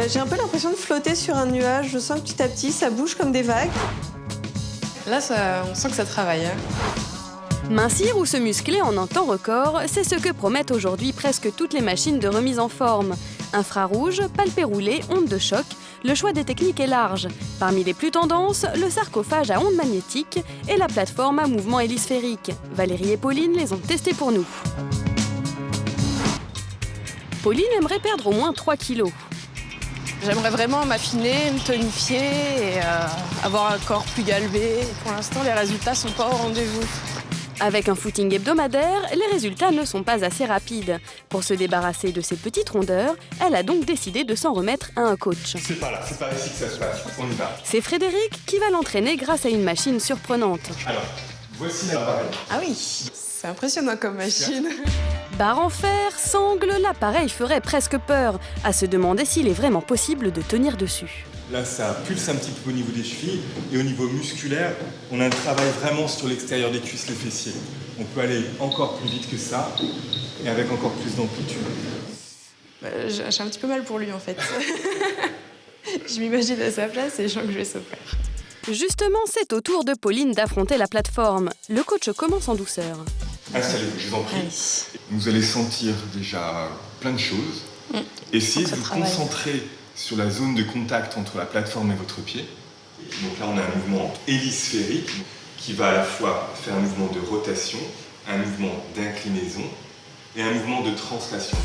J'ai un peu l'impression de flotter sur un nuage. Je sens que petit à petit, ça bouge comme des vagues. Là, on sent que ça travaille. Hein. Mincir ou se muscler en un temps record, c'est ce que promettent aujourd'hui presque toutes les machines de remise en forme. Infrarouge, palpé roulé, ondes de choc, le choix des techniques est large. Parmi les plus tendances, le sarcophage à ondes magnétiques et la plateforme à mouvement hélisphérique. Valérie et Pauline les ont testés pour nous. Pauline aimerait perdre au moins 3 kilos. J'aimerais vraiment m'affiner, me tonifier et avoir un corps plus galbé. Pour l'instant, les résultats sont pas au rendez-vous. Avec un footing hebdomadaire, les résultats ne sont pas assez rapides. Pour se débarrasser de ces petites rondeurs, elle a donc décidé de s'en remettre à un coach. C'est pas là, c'est pas ici que ça se passe. On y va. C'est Frédéric qui va l'entraîner grâce à une machine surprenante. Alors, voici l'appareil. Ah oui, c'est impressionnant comme machine. Barre en fer, sangle, l'appareil ferait presque peur. À se demander s'il est vraiment possible de tenir dessus. Là, ça pulse un petit peu au niveau des chevilles et au niveau musculaire, on a un travail vraiment sur l'extérieur des cuisses, les fessiers. On peut aller encore plus vite que ça et avec encore plus d'amplitude. J'ai un petit peu mal pour lui en fait. Je m'imagine à sa place et je sens que je vais souffrir. Justement, c'est au tour de Pauline d'affronter la plateforme. Le coach commence en douceur. Installez-vous, je vous en prie. Allez. Vous allez sentir déjà plein de choses. Essayez de vous concentrer sur la zone de contact entre la plateforme et votre pied. Donc là, on a un mouvement hélisphérique qui va à la fois faire un mouvement de rotation, un mouvement d'inclinaison et un mouvement de translation.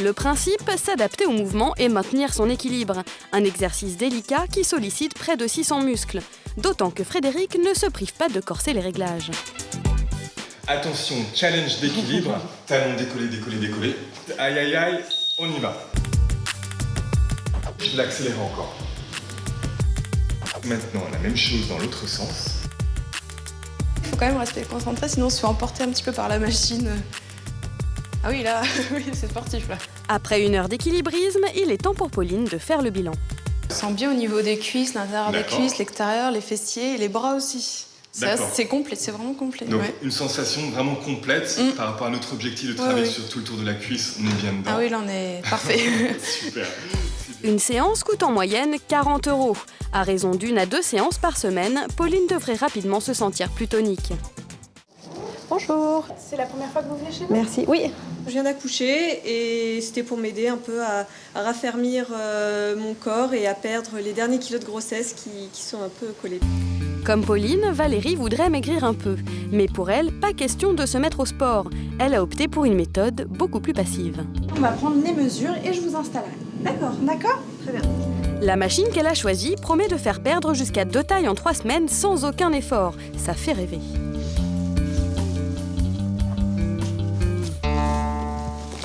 Le principe, s'adapter au mouvement et maintenir son équilibre. Un exercice délicat qui sollicite près de 600 muscles. D'autant que Frédéric ne se prive pas de corser les réglages. Attention, challenge d'équilibre. Talon décollé, décollé, décollé. Aïe, aïe, aïe, on y va. Je l'accélère encore. Maintenant, la même chose dans l'autre sens. Il faut quand même rester concentré, sinon on se fait emporter un petit peu par la machine. Ah oui, là, oui, c'est sportif, là. Après 1 heure d'équilibrisme, il est temps pour Pauline de faire le bilan. Je sens bien au niveau des cuisses, l'intérieur des D'accord. cuisses, l'extérieur, les fessiers et les bras aussi. C'est complet, c'est vraiment complet. Donc, ouais. une sensation vraiment complète par rapport à notre objectif de travailler sur tout le tour de la cuisse. On est bien dedans. Ah oui, là, on est parfait. Super. Une séance coûte en moyenne 40 €. À raison d'1 à 2 séances par semaine, Pauline devrait rapidement se sentir plus tonique. Bonjour. C'est la première fois que vous venez chez nous? Merci. Oui. Je viens d'accoucher et c'était pour m'aider un peu à raffermir mon corps et à perdre les derniers kilos de grossesse qui sont un peu collés. Comme Pauline, Valérie voudrait maigrir un peu. Mais pour elle, pas question de se mettre au sport. Elle a opté pour une méthode beaucoup plus passive. On va prendre les mesures et je vous installerai. D'accord. Très bien. La machine qu'elle a choisie promet de faire perdre jusqu'à 2 tailles en 3 semaines sans aucun effort. Ça fait rêver.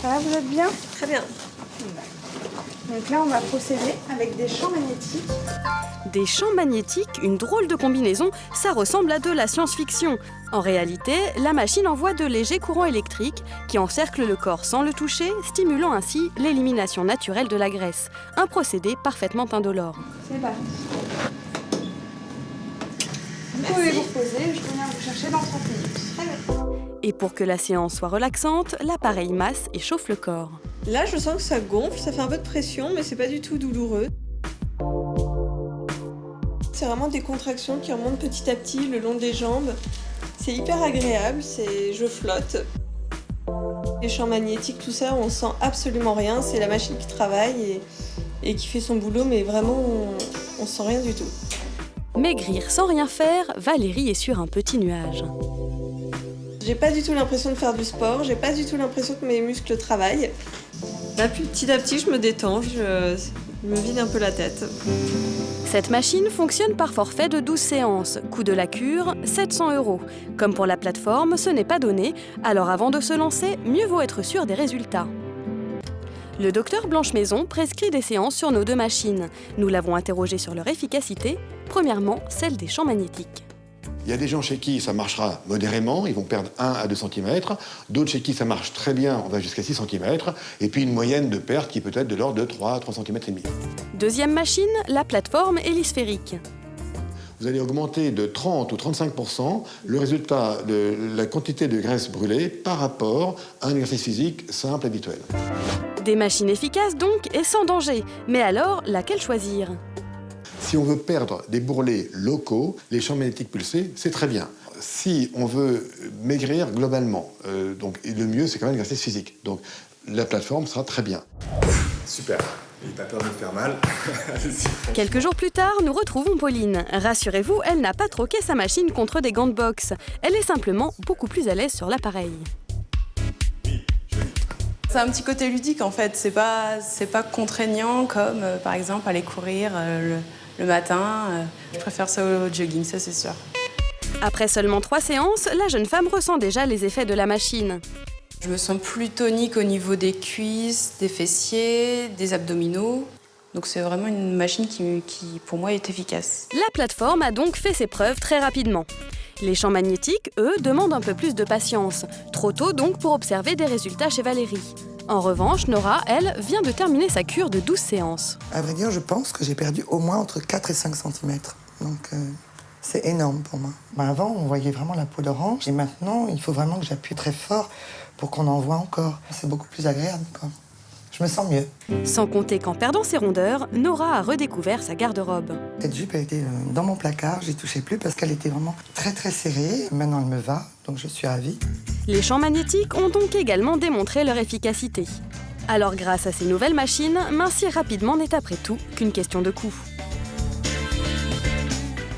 Ça va, vous êtes bien? Très bien. Donc là, on va procéder avec des champs magnétiques. Des champs magnétiques, une drôle de combinaison, ça ressemble à de la science-fiction. En réalité, la machine envoie de légers courants électriques qui encerclent le corps sans le toucher, stimulant ainsi l'élimination naturelle de la graisse. Un procédé parfaitement indolore. C'est parti. Vous pouvez vous reposer, je viens vous chercher dans 30 minutes. Très bien. Et pour que la séance soit relaxante, l'appareil masse et chauffe le corps. Là, je sens que ça gonfle, ça fait un peu de pression, mais c'est pas du tout douloureux. C'est vraiment des contractions qui remontent petit à petit le long des jambes. C'est hyper agréable, je flotte. Les champs magnétiques, tout ça, on sent absolument rien. C'est la machine qui travaille et qui fait son boulot, mais vraiment, on sent rien du tout. Maigrir sans rien faire, Valérie est sur un petit nuage. J'ai pas du tout l'impression de faire du sport, j'ai pas du tout l'impression que mes muscles travaillent. Là, petit à petit, je me détends, je me vide un peu la tête. Cette machine fonctionne par forfait de 12 séances. Coût de la cure, 700 €. Comme pour la plateforme, ce n'est pas donné, alors avant de se lancer, mieux vaut être sûr des résultats. Le docteur Blanche-Maison prescrit des séances sur nos 2 machines. Nous l'avons interrogé sur leur efficacité. Premièrement, celle des champs magnétiques. Il y a des gens chez qui ça marchera modérément, ils vont perdre 1 à 2 cm. D'autres chez qui ça marche très bien, on va jusqu'à 6 cm. Et puis une moyenne de perte qui peut être de l'ordre de 3 cm et demi. Deuxième machine, la plateforme hélisphérique. Vous allez augmenter de 30 ou 35% le résultat de la quantité de graisse brûlée par rapport à un exercice physique simple habituel. Des machines efficaces donc et sans danger. Mais alors, laquelle choisir ? Si on veut perdre des bourrelets locaux, les champs magnétiques pulsés, c'est très bien. Si on veut maigrir globalement, donc le mieux, c'est quand même l'exercice physique. Donc la plateforme sera très bien. Super. N'ayez pas peur de me faire mal. Quelques jours plus tard, nous retrouvons Pauline. Rassurez-vous, elle n'a pas troqué sa machine contre des gants de boxe. Elle est simplement beaucoup plus à l'aise sur l'appareil. C'est un petit côté ludique en fait, c'est pas contraignant comme par exemple aller courir le matin. Je préfère ça au jogging, ça c'est sûr. Après seulement 3 séances, la jeune femme ressent déjà les effets de la machine. Je me sens plus tonique au niveau des cuisses, des fessiers, des abdominaux. Donc c'est vraiment une machine qui pour moi est efficace. La plateforme a donc fait ses preuves très rapidement. Les champs magnétiques, eux, demandent un peu plus de patience. Trop tôt donc pour observer des résultats chez Valérie. En revanche, Nora, elle, vient de terminer sa cure de 12 séances. À vrai dire, je pense que j'ai perdu au moins entre 4 et 5 cm. Donc c'est énorme pour moi. Avant, on voyait vraiment la peau d'orange. Et maintenant, il faut vraiment que j'appuie très fort pour qu'on en voit encore. C'est beaucoup plus agréable, quoi. Je me sens mieux. Sans compter qu'en perdant ses rondeurs, Nora a redécouvert sa garde-robe. Cette jupe a été dans mon placard, j'y touchais plus parce qu'elle était vraiment très très serrée. Maintenant elle me va, donc je suis ravie. Les champs magnétiques ont donc également démontré leur efficacité. Alors grâce à ces nouvelles machines, mincir rapidement n'est après tout qu'une question de coût.